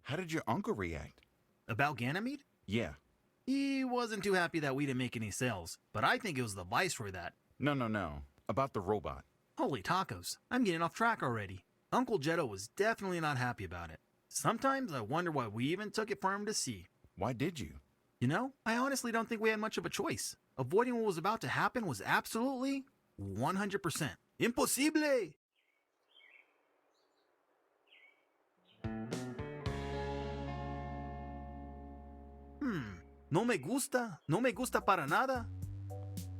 How did your uncle react? About Ganymede? Yeah. He wasn't too happy that we didn't make any sales, but I think it was the Viceroy that... No. About the robot. Holy tacos, I'm getting off track already. Uncle JEDO was definitely not happy about it. Sometimes I wonder why we even took it for him to see. Why did you? You know, I honestly don't think we had much of a choice. Avoiding what was about to happen was absolutely 100% imposible. No me gusta para nada.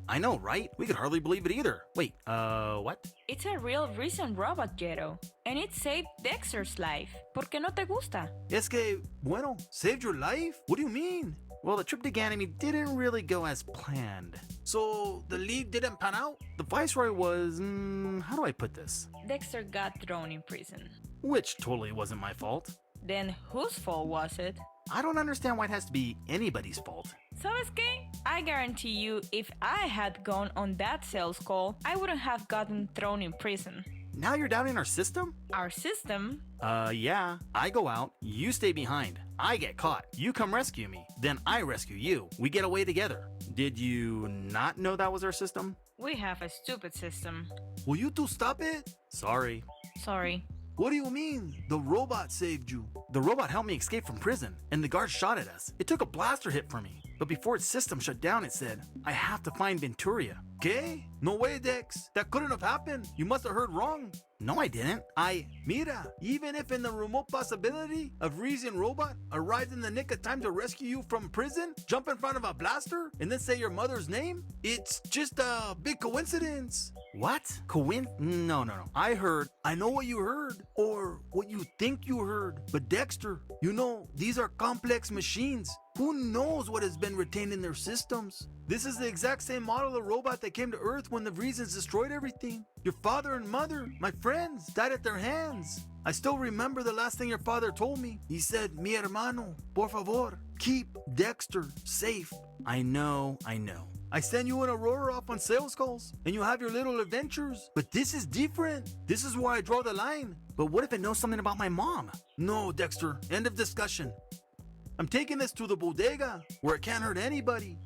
I know, right? We could hardly believe it either. Wait, what? It's a real recent robot, JEDO, and it saved Dexter's life. ¿Por qué no te gusta? Es que, bueno, saved your life? What do you mean? Well, the trip to Ganymede didn't really go as planned. So, the lead didn't pan out? The Viceroy was, how do I put this? Dexter got thrown in prison. Which totally wasn't my fault. Then whose fault was it? I don't understand why it has to be anybody's fault. ¿Sabes qué? I guarantee you, if I had gone on that sales call, I wouldn't have gotten thrown in prison. Now you're doubting our system? Our system? Yeah. I go out, you stay behind. I get caught. You come rescue me. Then I rescue you. We get away together. Did you not know that was our system? We have a stupid system. Will you two stop it? Sorry. Sorry. What do you mean? The robot saved you. The robot helped me escape from prison, and the guards shot at us. It took a blaster hit for me. But before its system shut down, it said, I have to find Venturia. ¿Qué? No way, Dex. That couldn't have happened. You must have heard wrong. No, I didn't. Mira, even if in the remote possibility of Reason Robot arrived in the nick of time to rescue you from prison, jump in front of a blaster, and then say your mother's name, it's just a big coincidence. What? No. I know what you heard, or what you think you heard. But Dexter, you know, these are complex machines. Who knows what has been retained in their systems? This is the exact same model of robot that came to Earth when the Reasons destroyed everything. Your father and mother, my friends, died at their hands. I still remember the last thing your father told me. He said, mi hermano, por favor, keep Dexter safe. I know. I send you and Aurora off on sales calls, and you have your little adventures. But this is different. This is where I draw the line. But what if it knows something about my mom? No, Dexter, end of discussion. I'm taking this to the Bodega, where it can't hurt anybody.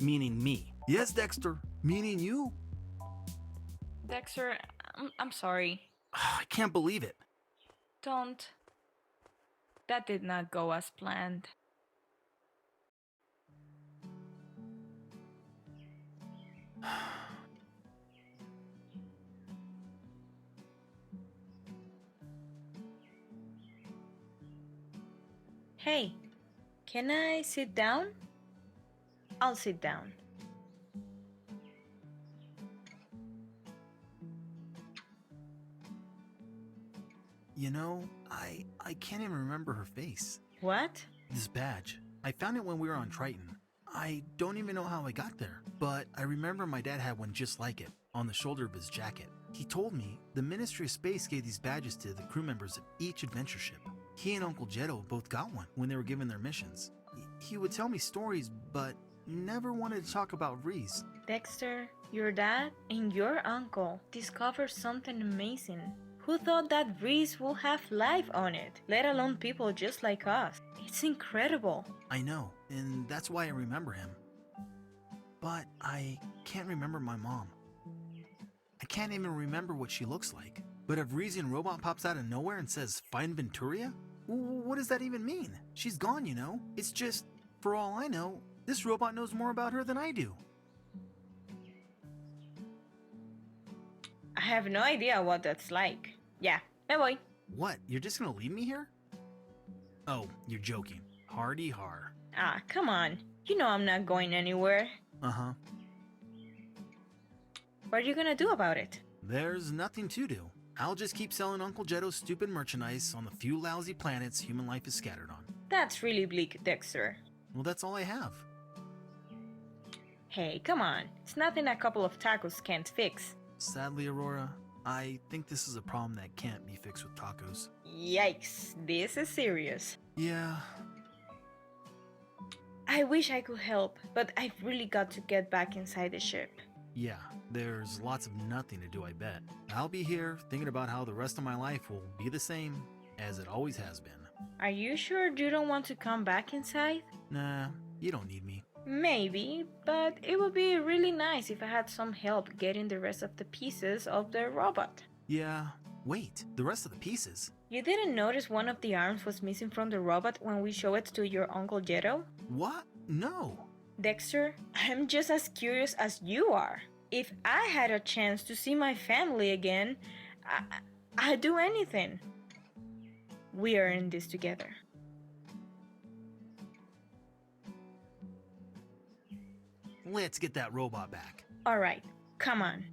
Meaning me. Yes, Dexter, meaning you. Dexter, I'm sorry. I can't believe it. Don't. That did not go as planned. Hey, can I sit down? I'll sit down. You know, I can't even remember her face. What? This badge. I found it when we were on Triton. I don't even know how I got there, but I remember my dad had one just like it, on the shoulder of his jacket. He told me the Ministry of Space gave these badges to the crew members of each adventure ship. He and Uncle JEDO both got one when they were given their missions. He would tell me stories, but never wanted to talk about Reese. Dexter, your dad and your uncle discovered something amazing. Who thought that Reese will have life on it, let alone people just like us? It's incredible. I know, and that's why I remember him. But I can't remember my mom. I can't even remember what she looks like. But if Reason Robot pops out of nowhere and says, find Venturia? What does that even mean? She's gone, you know? It's just, for all I know, this robot knows more about her than I do. I have no idea what that's like. Yeah, me voy. What, you're just gonna leave me here? Oh, you're joking. Hardy har. Ah, come on. You know I'm not going anywhere. Uh-huh. What are you gonna do about it? There's nothing to do. I'll just keep selling Uncle JEDO's stupid merchandise on the few lousy planets human life is scattered on. That's really bleak, Dexter. Well, that's all I have. Hey, come on. It's nothing a couple of tacos can't fix. Sadly, Aurora, I think this is a problem that can't be fixed with tacos. Yikes, this is serious. Yeah. I wish I could help, but I've really got to get back inside the ship. Yeah, there's lots of nothing to do, I bet. I'll be here thinking about how the rest of my life will be the same as it always has been. Are you sure you don't want to come back inside? Nah, you don't need me. Maybe, but it would be really nice if I had some help getting the rest of the pieces of the robot. Yeah, wait, the rest of the pieces? You didn't notice one of the arms was missing from the robot when we showed it to your Uncle JEDO? What? No. Dexter, I'm just as curious as you are. If I had a chance to see my family again, I'd do anything. We are in this together. Let's get that robot back. Alright, come on.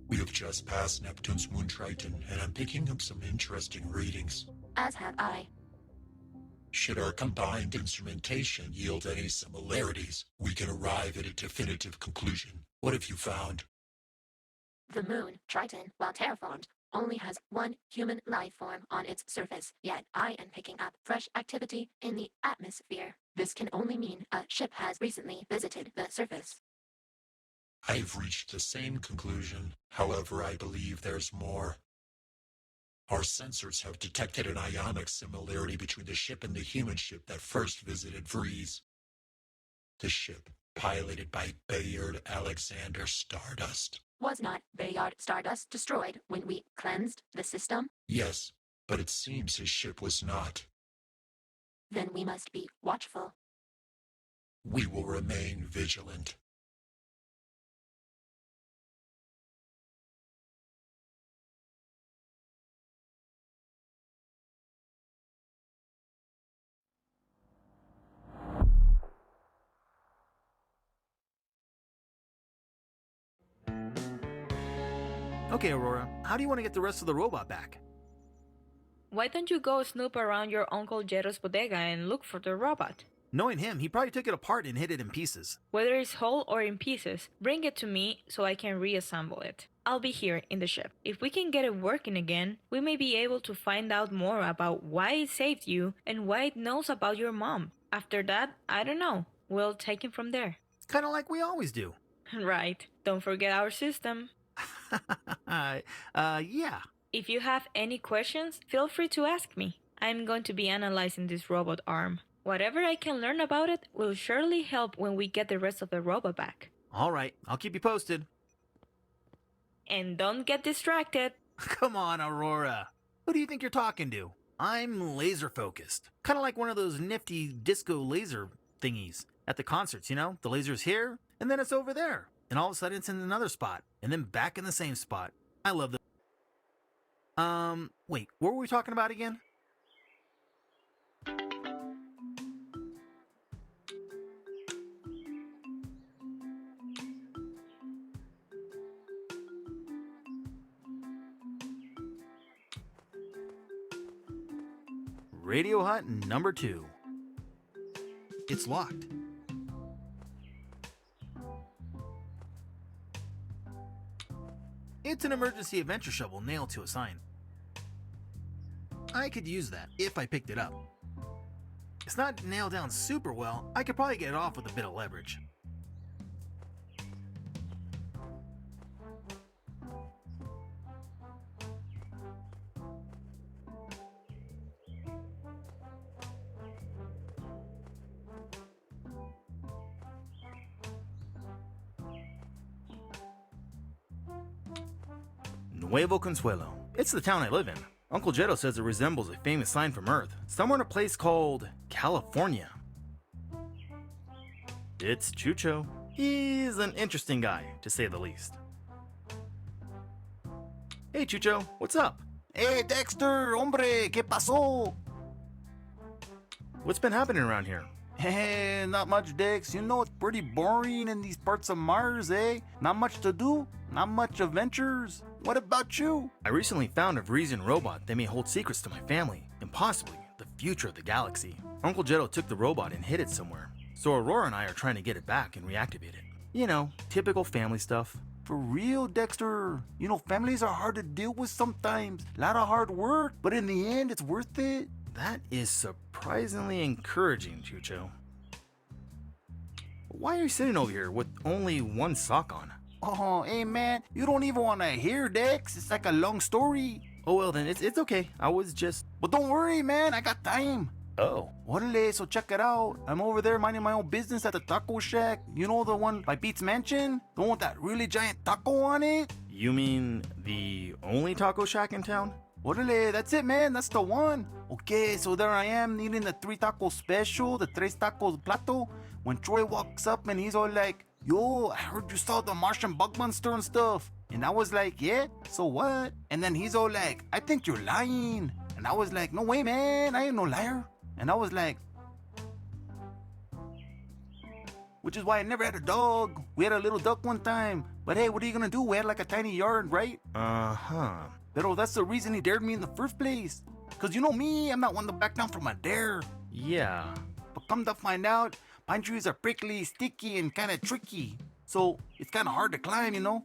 We have just passed Neptune's moon Triton, and I'm picking up some interesting readings. As have I. Should our combined instrumentation yield any similarities, we can arrive at a definitive conclusion. What have you found? The moon, Triton, while terraformed, only has one human life form on its surface, yet I am picking up fresh activity in the atmosphere. This can only mean a ship has recently visited the surface. I've reached the same conclusion. However, I believe there's more. Our sensors have detected an ionic similarity between the ship and the human ship that first visited Vrees. The ship, piloted by Bayard Alexander Stardust. Was not Bayard Stardust destroyed when we cleansed the system? Yes, but it seems his ship was not. Then we must be watchful. We will remain vigilant. Okay, Aurora, how do you want to get the rest of the robot back? Why don't you go snoop around your Uncle JEDO's bodega and look for the robot? Knowing him, he probably took it apart and hid it in pieces. Whether it's whole or in pieces, bring it to me so I can reassemble it. I'll be here in the ship. If we can get it working again, we may be able to find out more about why it saved you and why it knows about your mom. After that, I don't know. We'll take it from there. Kind of like we always do. Right. Don't forget our system. Yeah. If you have any questions, feel free to ask me. I'm going to be analyzing this robot arm. Whatever I can learn about it will surely help when we get the rest of the robot back. All right, I'll keep you posted. And don't get distracted. Come on, Aurora. Who do you think you're talking to? I'm laser focused. Kind of like one of those nifty disco laser thingies at the concerts, you know? The laser's here, and then it's over there. And all of a sudden it's in another spot, and then back in the same spot. I love the... Wait, what were we talking about again? Radio hut number 2. It's locked. It's an emergency adventure shovel nailed to a sign. I could use that if I picked it up. It's not nailed down super well. I could probably get it off with a bit of leverage. Nuevo Consuelo. It's the town I live in. Uncle JEDO says it resembles a famous sign from Earth, somewhere in a place called California. It's Chucho. He's an interesting guy, to say the least. Hey Chucho, what's up? Hey Dexter, hombre, ¿qué pasó? What's been happening around here? Hey, not much, Dex. You know, it's pretty boring in these parts of Mars, eh? Not much to do, not much adventures. What about you? I recently found a Vreesian robot that may hold secrets to my family, and possibly the future of the galaxy. Uncle JEDO took the robot and hid it somewhere, so Aurora and I are trying to get it back and reactivate it. You know, typical family stuff. For real, Dexter. You know, families are hard to deal with sometimes. A lot of hard work, but in the end, it's worth it. That is surprisingly encouraging, Chucho. Why are you sitting over here with only one sock on? Oh, hey man, you don't even want to hear, Dex. It's like a long story. Oh well then, it's okay. I was just... But don't worry, man, I got time. Oh. Orale, so check it out. I'm over there minding my own business at the taco shack. You know the one by Pete's Mansion? The one with that really giant taco on it? You mean the only taco shack in town? Orale, that's it, man. That's the one. Okay, so there I am needing the 3 taco special, the 3 tacos plato. When Troy walks up and he's all like, yo, I heard you saw the Martian bug monster and stuff. And I was like, yeah, so what? And then he's all like, I think you're lying. And I was like, no way, man, I ain't no liar. And I was like, which is why I never had a dog. We had a little duck one time. But hey, what are you gonna do? We had like a tiny yard, right? Uh-huh. Pero that's the reason he dared me in the first place. Cause you know me, I'm not one to back down from a dare. Yeah. But come to find out, pine trees are prickly, sticky, and kinda tricky. So it's kinda hard to climb, you know?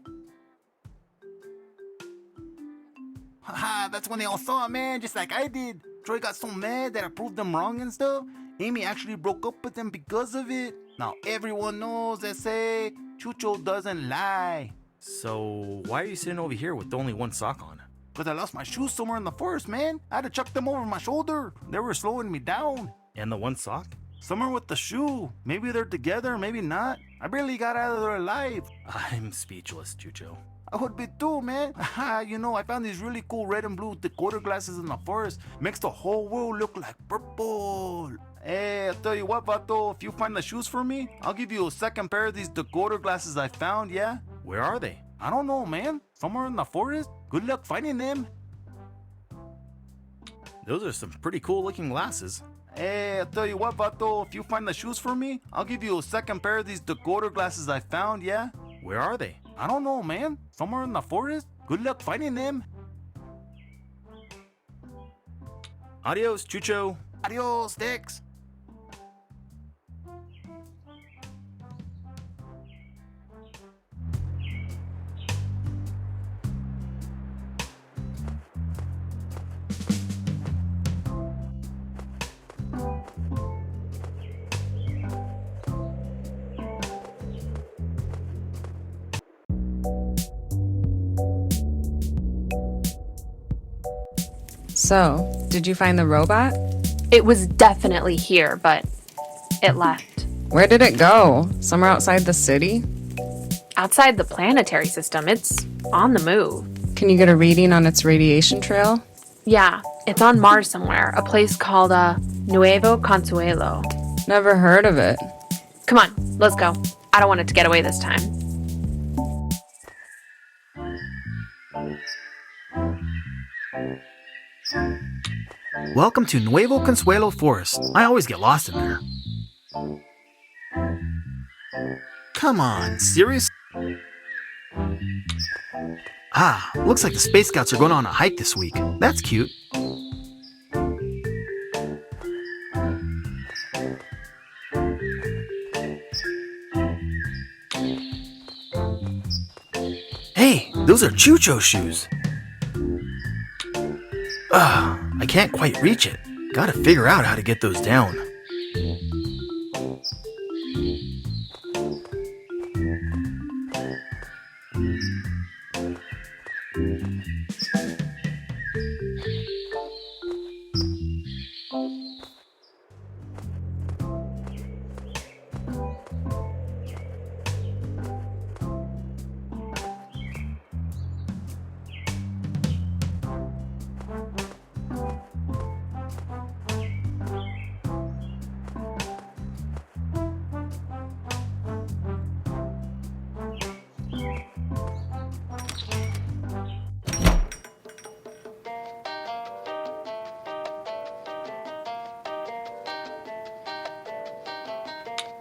Haha, that's when they all saw it, man, just like I did. Troy got so mad that I proved them wrong and stuff. Amy actually broke up with them because of it. Now everyone knows that say Chucho doesn't lie. So why are you sitting over here with only one sock on? Cause I lost my shoes somewhere in the forest, man. I had to chuck them over my shoulder. They were slowing me down. And the one sock? Somewhere with the shoe. Maybe they're together, maybe not. I barely got out of there alive. I'm speechless, Chucho. I would be too, man. You know, I found these really cool red and blue decoder glasses in the forest. Makes the whole world look like purple. Hey, I'll tell you what, Vato. If you find the shoes for me, I'll give you a second pair of these decoder glasses I found, yeah? Where are they? I don't know, man. Somewhere in the forest. Good luck finding them. Those are some pretty cool looking glasses. Hey, I'll tell you what, Vato. If you find the shoes for me, I'll give you a second pair of these decoder glasses I found, yeah? Where are they? I don't know, man. Somewhere in the forest. Good luck finding them. Adios, Chucho. Adios, Dex. So, did you find the robot? It was definitely here, but it left. Where did it go? Somewhere outside the city? Outside the planetary system, it's on the move. Can you get a reading on its radiation trail? Yeah, it's on Mars somewhere, a place called Nuevo Consuelo. Never heard of it. Come on, let's go. I don't want it to get away this time. Welcome to Nuevo Consuelo Forest. I always get lost in there. Come on, serious? Ah, looks like the Space Scouts are going on a hike this week. That's cute. Hey, those are Chucho shoes. I can't quite reach it. Gotta figure out how to get those down.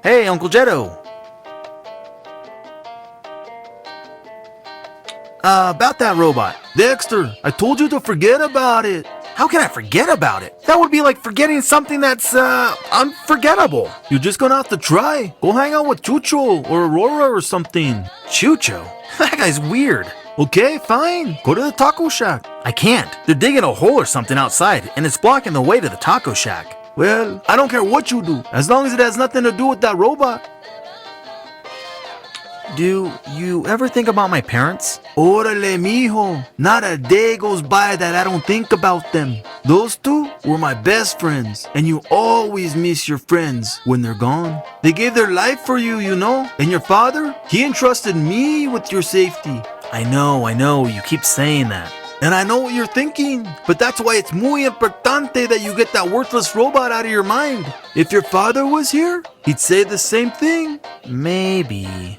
Hey, Uncle JEDO. About that robot. Dexter, I told you to forget about it. How can I forget about it? That would be like forgetting something that's, unforgettable. You're just gonna have to try. Go hang out with Chucho or Aurora or something. Chucho? That guy's weird. Okay, fine. Go to the taco shack. I can't. They're digging a hole or something outside, and it's blocking the way to the taco shack. Well, I don't care what you do, as long as it has nothing to do with that robot. Do you ever think about my parents? Órale, mijo. Not a day goes by that I don't think about them. Those two were my best friends, and you always miss your friends when they're gone. They gave their life for you, you know? And your father, he entrusted me with your safety. I know, you keep saying that. And I know what you're thinking, but that's why it's muy importante that you get that worthless robot out of your mind. If your father was here, he'd say the same thing. Maybe.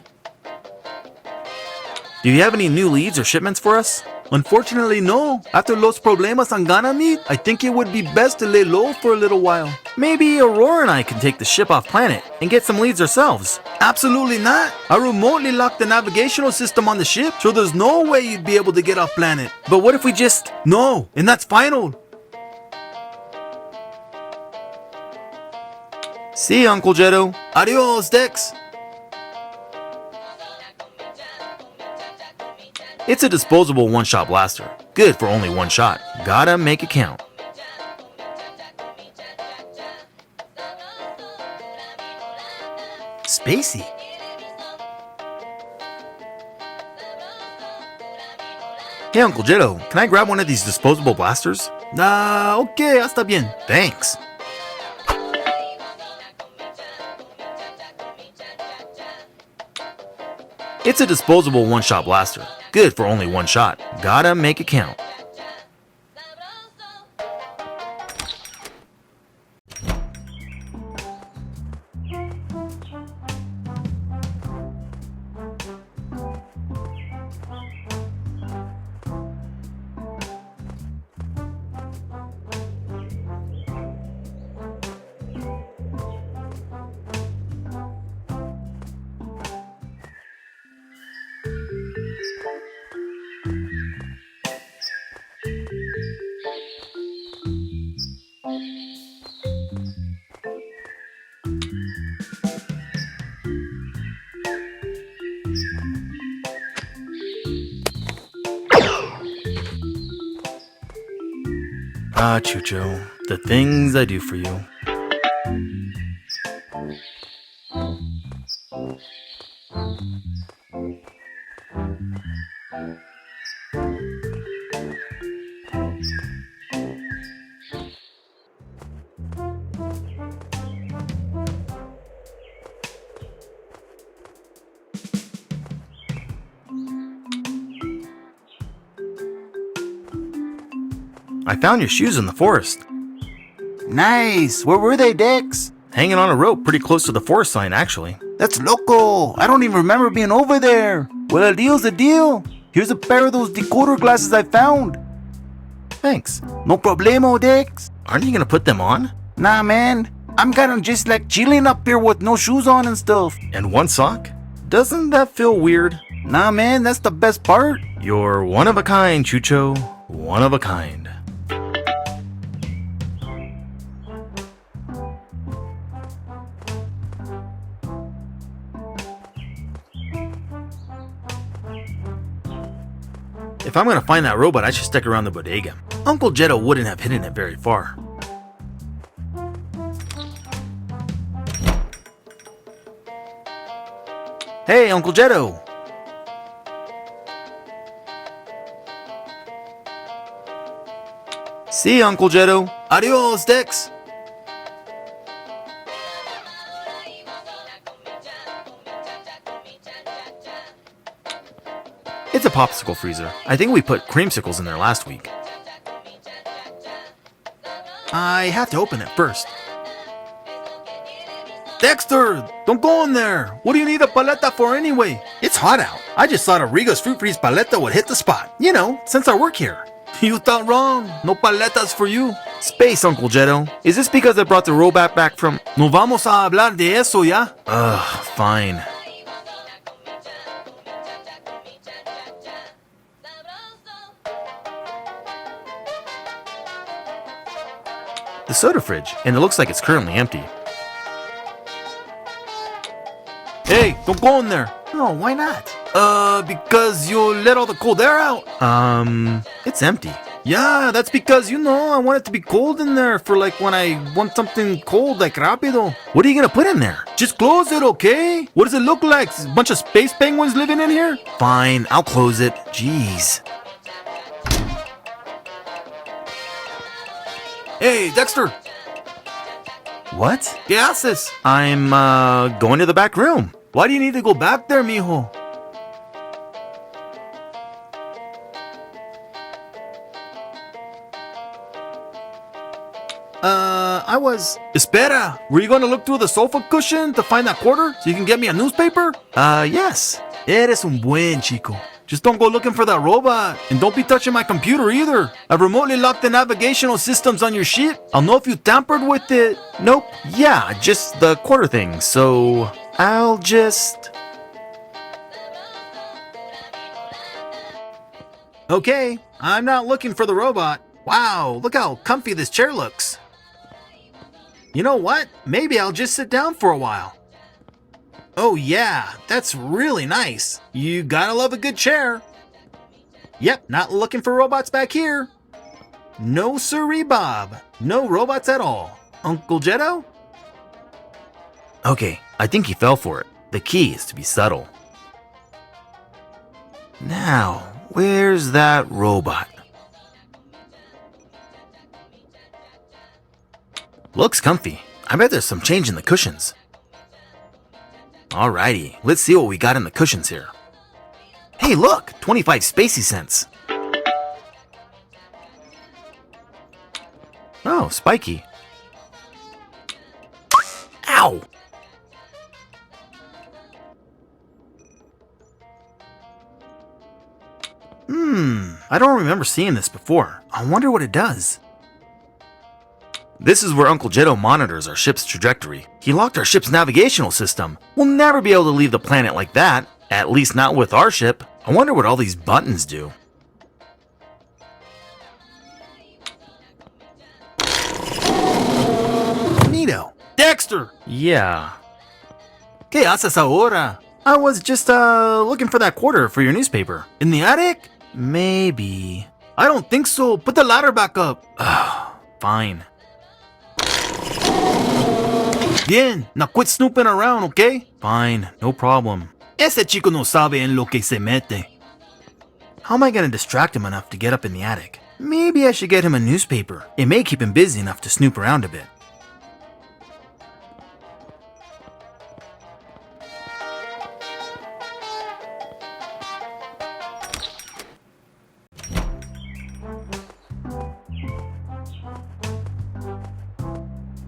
Do you have any new leads or shipments for us? Unfortunately, no. After Los Problemas and Ganymede, I think it would be best to lay low for a little while. Maybe Aurora and I can take the ship off planet and get some leads ourselves. Absolutely not. I remotely locked the navigational system on the ship, so there's no way you'd be able to get off planet. But what if we just... No, and that's final. See you, Uncle JEDO. Adios, Dex. It's a disposable one-shot blaster. Good for only one shot. Gotta make it count. Spacey. Hey, Uncle JEDO, can I grab one of these disposable blasters? Okay, hasta bien. Thanks. It's a disposable one-shot blaster. Good for only one shot. Gotta make it count. Ah, Chucho, the things I do for you. I found your shoes in the forest. Nice. Where were they, Dex? Hanging on a rope pretty close to the forest sign, actually. That's loco. I don't even remember being over there. Well, a deal's a deal. Here's a pair of those decoder glasses I found. Thanks. No problemo, Dex. Aren't you gonna put them on? Nah, man. I'm kinda just like chilling up here with no shoes on and stuff. And one sock? Doesn't that feel weird? Nah, man, that's the best part. You're one of a kind, Chucho. One of a kind. If I'm gonna find that robot, I should stick around the bodega. Uncle JEDO wouldn't have hidden it very far. Hey, Uncle JEDO! See you, Uncle JEDO. Adios, Dex! It's a popsicle freezer. I think we put creamsicles in there last week. I have to open it first. Dexter! Don't go in there! What do you need a paleta for anyway? It's hot out. I just thought a Riga's Fruit Freeze paleta would hit the spot. You know, since I work here. You thought wrong. No paletas for you. Space, Uncle JEDO. Is this because I brought the robot back from... No vamos a hablar de eso, ya? Ugh, fine. The soda fridge, and it looks like it's currently empty. Hey, don't go in there. No, why not? Because you let all the cold air out. It's empty. Yeah, that's because, I want it to be cold in there for like when I want something cold, like rápido. What are you gonna put in there? Just close it, okay? What does it look like? A bunch of space penguins living in here? Fine, I'll close it. Jeez. Hey, Dexter! What? ¿Qué haces? I'm, going to the back room. Why do you need to go back there, mijo? I was... Espera! Were you going to look through the sofa cushion to find that quarter so you can get me a newspaper? Yes. Eres un buen chico. Just don't go looking for that robot. And don't be touching my computer either. I've remotely locked the navigational systems on your ship. I'll know if you tampered with it. Nope. Yeah, just the quarter thing. So I'll just... Okay, I'm not looking for the robot. Wow, look how comfy this chair looks. You know what? Maybe I'll just sit down for a while. Oh yeah, that's really nice. You gotta love a good chair. Yep, not looking for robots back here. No siree, Bob. No robots at all. Uncle JEDO? Okay, I think he fell for it. The key is to be subtle. Now, where's that robot? Looks comfy. I bet there's some change in the cushions. Alrighty, let's see what we got in the cushions here. Hey look, 25 spacey cents. Oh, spiky. Ow! I don't remember seeing this before. I wonder what it does. This is where Uncle JEDO monitors our ship's trajectory. He locked our ship's navigational system. We'll never be able to leave the planet like that. At least not with our ship. I wonder what all these buttons do. Neato. Dexter! Yeah. ¿Qué haces ahora? I was just, looking for that quarter for your newspaper. In the attic? Maybe. I don't think so. Put the ladder back up. Fine. Bien, now quit snooping around, okay? Fine, no problem. Ese chico no sabe en lo que se mete. How am I gonna distract him enough to get up in the attic? Maybe I should get him a newspaper. It may keep him busy enough to snoop around a bit.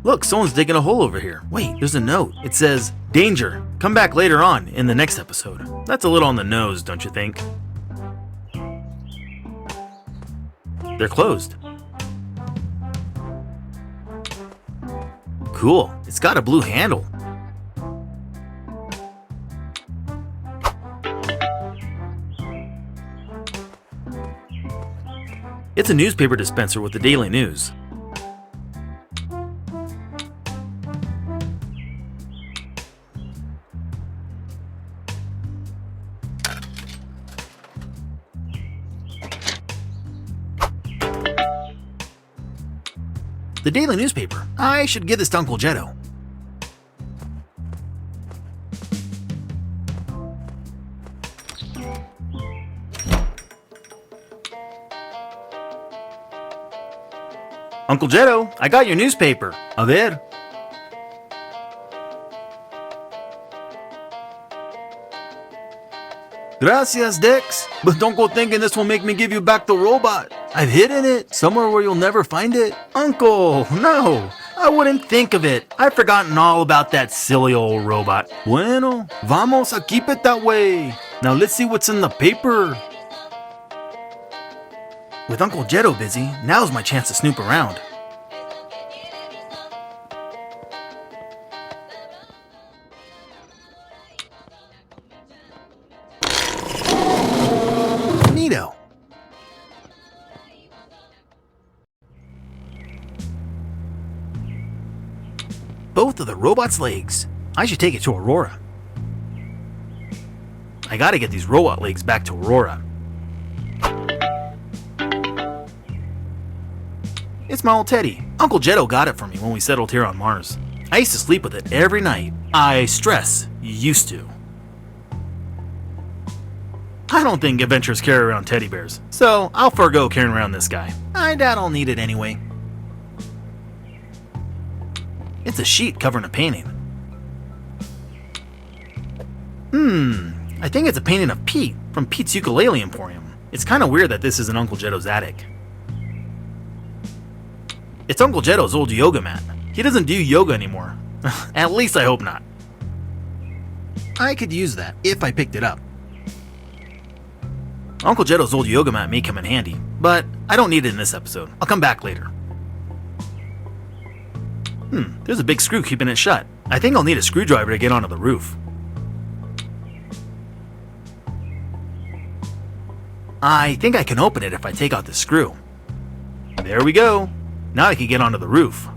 Look, someone's digging a hole over here. Wait, there's a note. It says, "Danger, come back later on in the next episode." That's a little on the nose, don't you think? They're closed. Cool, it's got a blue handle. It's a newspaper dispenser with the daily news. The daily newspaper. I should give this to Uncle JEDO. Uncle JEDO, I got your newspaper. A ver. Gracias, Dex. But don't go thinking this will make me give you back the robot. I've hidden it somewhere where you'll never find it. Uncle, no. I wouldn't think of it. I've forgotten all about that silly old robot. Bueno, vamos a keep it that way. Now let's see what's in the paper. With Uncle JEDO busy, now's my chance to snoop around. both of the robot's legs. I should take it to Aurora. I gotta get these robot legs back to Aurora. It's my old teddy. Uncle JEDO got it for me when we settled here on Mars. I used to sleep with it every night. I stress, used to. I don't think adventurers carry around teddy bears, so I'll forego carrying around this guy. I doubt I'll need it anyway. It's a sheet covering a painting. I think it's a painting of Pete from Pete's Ukulele Emporium. It's kind of weird that this is in Uncle JEDO's attic. It's Uncle JEDO's old yoga mat. He doesn't do yoga anymore. At least I hope not. I could use that if I picked it up. Uncle JEDO's old yoga mat may come in handy, but I don't need it in this episode. I'll come back later. There's a big screw keeping it shut. I think I'll need a screwdriver to get onto the roof. I think I can open it if I take out the screw. There we go. Now I can get onto the roof.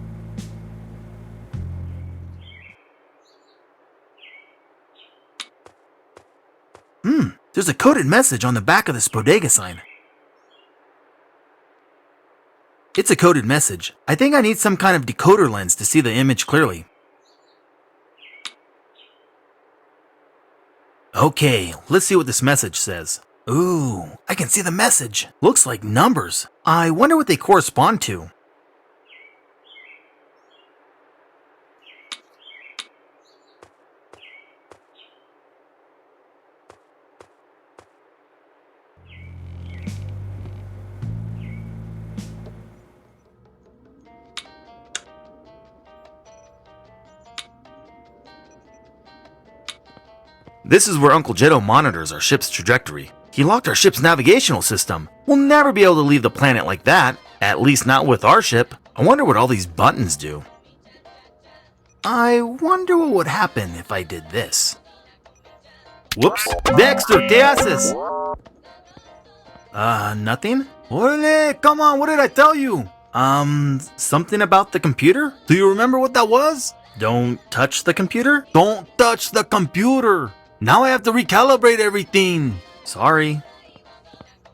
There's a coded message on the back of this Bodega sign. It's a coded message. I think I need some kind of decoder lens to see the image clearly. Okay, let's see what this message says. Ooh, I can see the message. Looks like numbers. I wonder what they correspond to. This is where Uncle JEDO monitors our ship's trajectory. He locked our ship's navigational system. We'll never be able to leave the planet like that. At least not with our ship. I wonder what all these buttons do. I wonder what would happen if I did this. Whoops. Dexter, ¿qué haces? Nothing? Orale, come on, what did I tell you? Something about the computer? Do you remember what that was? Don't touch the computer? Don't touch the computer! Now I have to recalibrate everything. Sorry.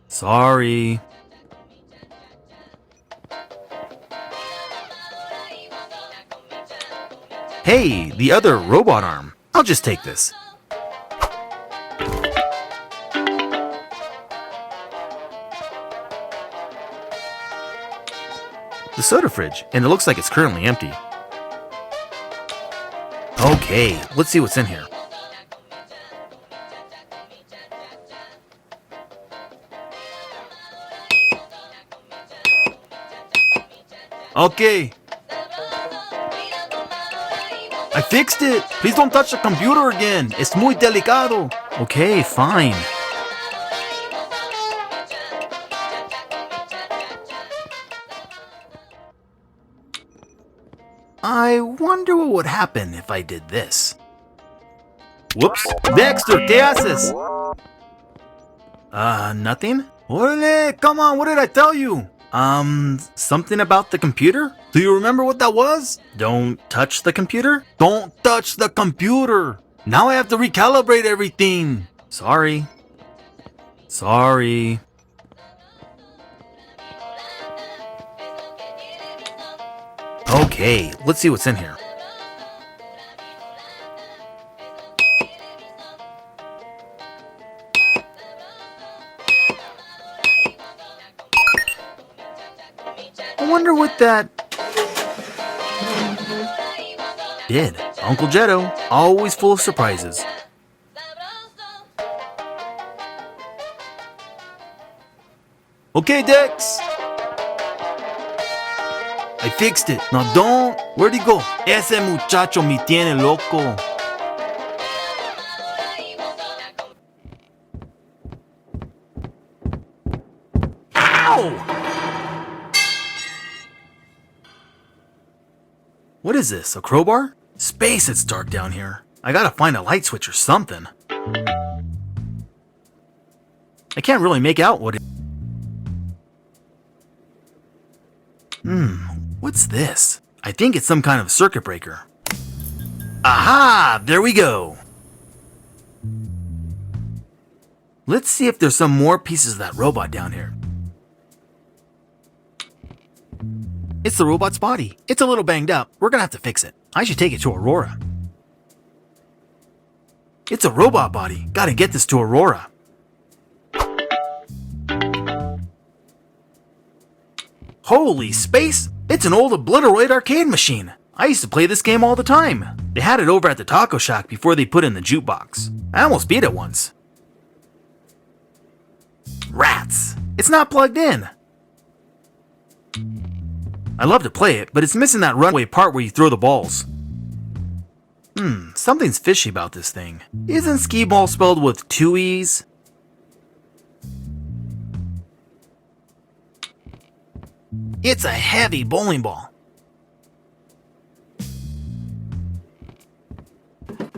Sorry. Hey, the other robot arm. I'll just take this. The soda fridge, and it looks like it's currently empty. Okay, let's see what's in here. Okay. I fixed it. Please don't touch the computer again. Es muy delicado. Okay, fine. I wonder what would happen if I did this. Whoops. Dexter, ¿qué haces? Nothing? Orale, come on, what did I tell you? Something about the computer? Do you remember what that was? Don't touch the computer? Don't touch the computer! Now I have to recalibrate everything! Sorry. Sorry. Okay, let's see what's in here. I wonder what that did. Uncle JEDO, always full of surprises. Okay, Dex. I fixed it. Now don't. Where'd he go? Ese muchacho me tiene loco. Ow! What is this, a crowbar? Space, it's dark down here. I gotta find a light switch or something. I can't really make out what it... What's this? I think it's some kind of circuit breaker. Aha! There we go. Let's see if there's some more pieces of that robot down here. It's the robot's body. It's a little banged up. We're gonna have to fix it. I should take it to Aurora. It's a robot body. Gotta get this to Aurora. Holy space! It's an old Obliteroid arcade machine. I used to play this game all the time. They had it over at the taco shack before they put in the jukebox. I almost beat it once. Rats! It's not plugged in. I love to play it, but it's missing that runway part where you throw the balls. Something's fishy about this thing. Isn't skee ball spelled with 2 E's? It's a heavy bowling ball.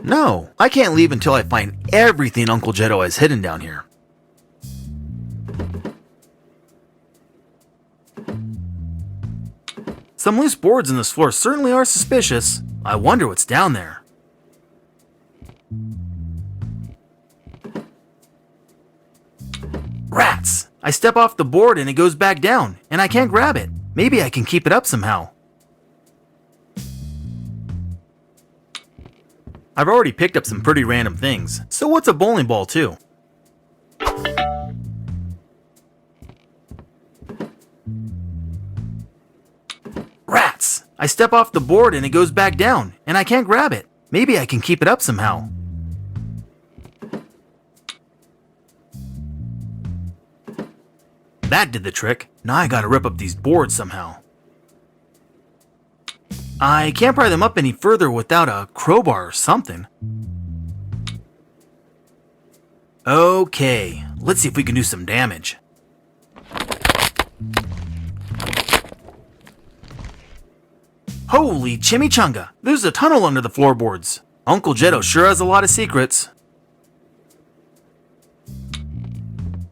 No, I can't leave until I find everything Uncle JEDO has hidden down here. Some loose boards in this floor certainly are suspicious. I wonder what's down there. Rats! I step off the board and it goes back down, and I can't grab it. Maybe I can keep it up somehow. I've already picked up some pretty random things, so what's a bowling ball too? Rats! I step off the board and it goes back down, and I can't grab it. Maybe I can keep it up somehow. That did the trick. Now I gotta rip up these boards somehow. I can't pry them up any further without a crowbar or something. Okay, let's see if we can do some damage. Holy chimichanga! There's a tunnel under the floorboards. Uncle JEDO sure has a lot of secrets.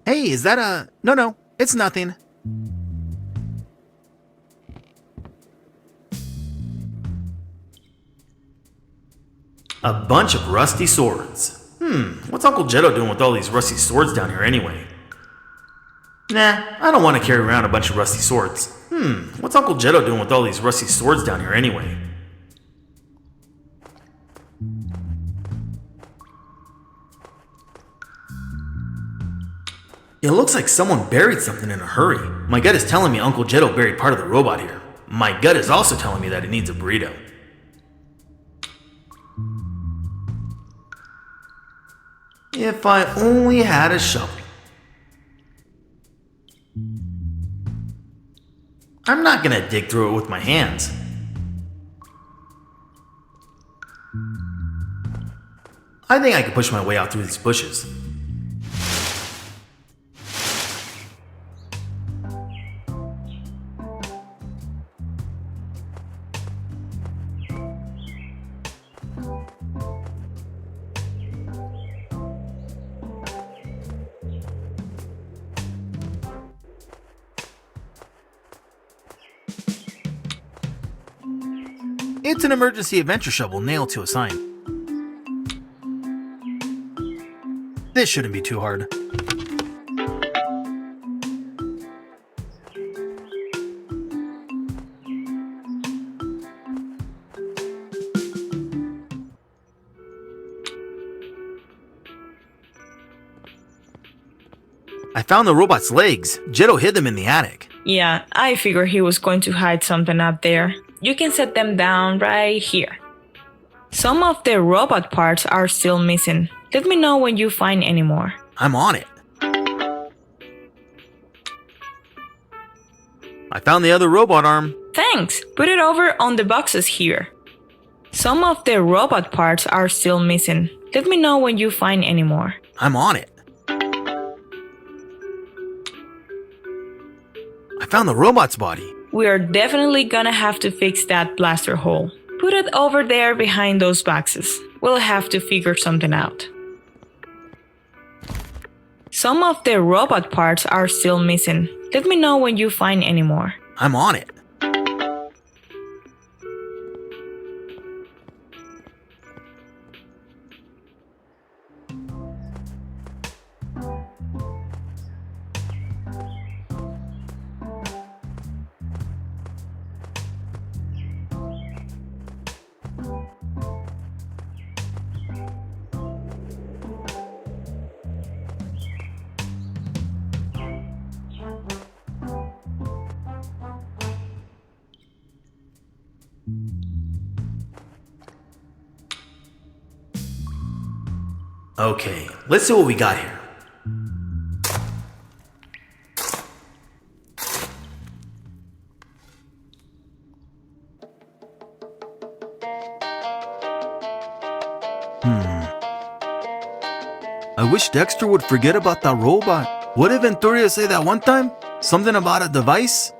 Hey, is that a... No, it's nothing. A bunch of rusty swords. What's Uncle JEDO doing with all these rusty swords down here anyway? Nah, I don't want to carry around a bunch of rusty swords. What's Uncle JEDO doing with all these rusty swords down here anyway? It looks like someone buried something in a hurry. My gut is telling me Uncle JEDO buried part of the robot here. My gut is also telling me that it needs a burrito. If I only had a shovel. I'm not gonna dig through it with my hands. I think I can push my way out through these bushes. It's an emergency adventure shovel nailed to a sign. This shouldn't be too hard. I found the robot's legs. JEDO hid them in the attic. Yeah, I figured he was going to hide something up there. You can set them down right here. Some of the robot parts are still missing. Let me know when you find any more. I'm on it. I found the other robot arm. Thanks! Put it over on the boxes here. Some of the robot parts are still missing. Let me know when you find any more. I'm on it. I found the robot's body. We are definitely gonna have to fix that blaster hole. Put it over there behind those boxes. We'll have to figure something out. Some of the robot parts are still missing. Let me know when you find any more. I'm on it. Okay, let's see what we got here. I wish Dexter would forget about that robot. What did Venturia say that one time? Something about a device?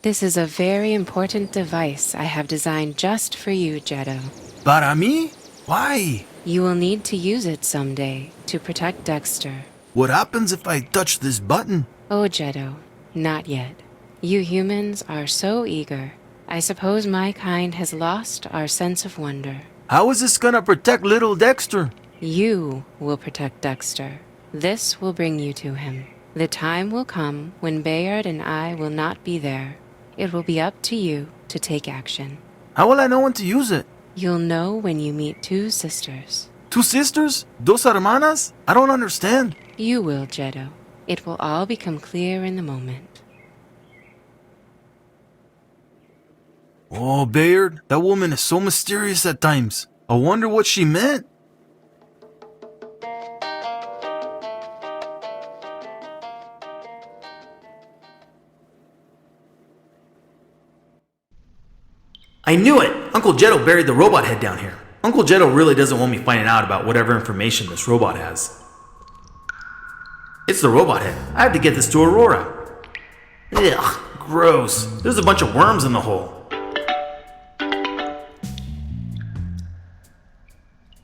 This is a very important device I have designed just for you, JEDO. Para mí? Why? You will need to use it someday to protect Dexter. What happens if I touch this button? Oh, JEDO, not yet. You humans are so eager. I suppose my kind has lost our sense of wonder. How is this gonna protect little Dexter? You will protect Dexter. This will bring you to him. The time will come when Bayard and I will not be there. It will be up to you to take action. How will I know when to use it? You'll know when you meet two sisters. Two sisters? Dos hermanas? I don't understand. You will, JEDO. It will all become clear in the moment. Oh, Bayard, that woman is so mysterious at times. I wonder what she meant. I knew it! Uncle JEDO buried the robot head down here. Uncle JEDO really doesn't want me finding out about whatever information this robot has. It's the robot head. I have to get this to Aurora. Ugh, gross. There's a bunch of worms in the hole.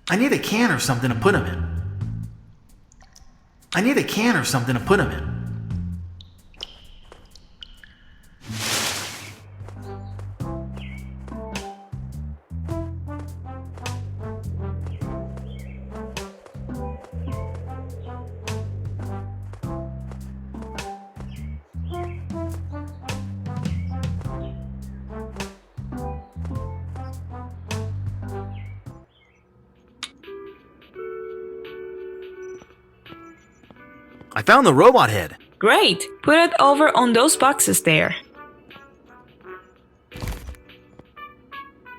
I need a can or something to put them in. I found the robot head. Great! Put it over on those boxes there.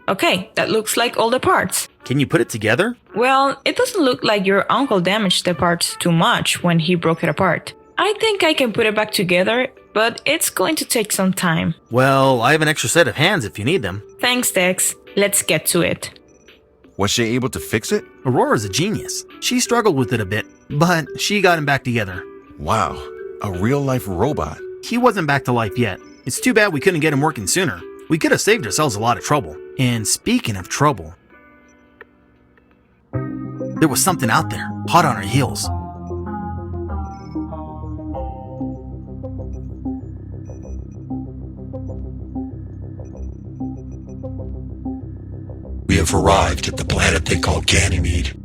Okay, that looks like all the parts. Can you put it together? Well, it doesn't look like your uncle damaged the parts too much when he broke it apart. I think I can put it back together, but it's going to take some time. Well, I have an extra set of hands if you need them. Thanks, Dex. Let's get to it. Was she able to fix it? Aurora's a genius. She struggled with it a bit, but she got him back together. Wow, a real-life robot. He wasn't back to life yet. It's too bad we couldn't get him working sooner. We could have saved ourselves a lot of trouble. And speaking of trouble, there was something out there, hot on our heels. We have arrived at the planet they call Ganymede.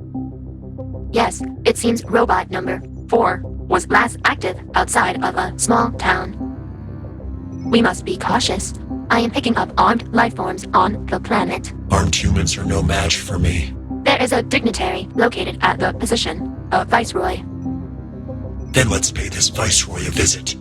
Yes, it seems robot number 4 was last active outside of a small town. We must be cautious. I am picking up armed life forms on the planet. Armed humans are no match for me. There is a dignitary located at the position, a viceroy. Then let's pay this viceroy a visit.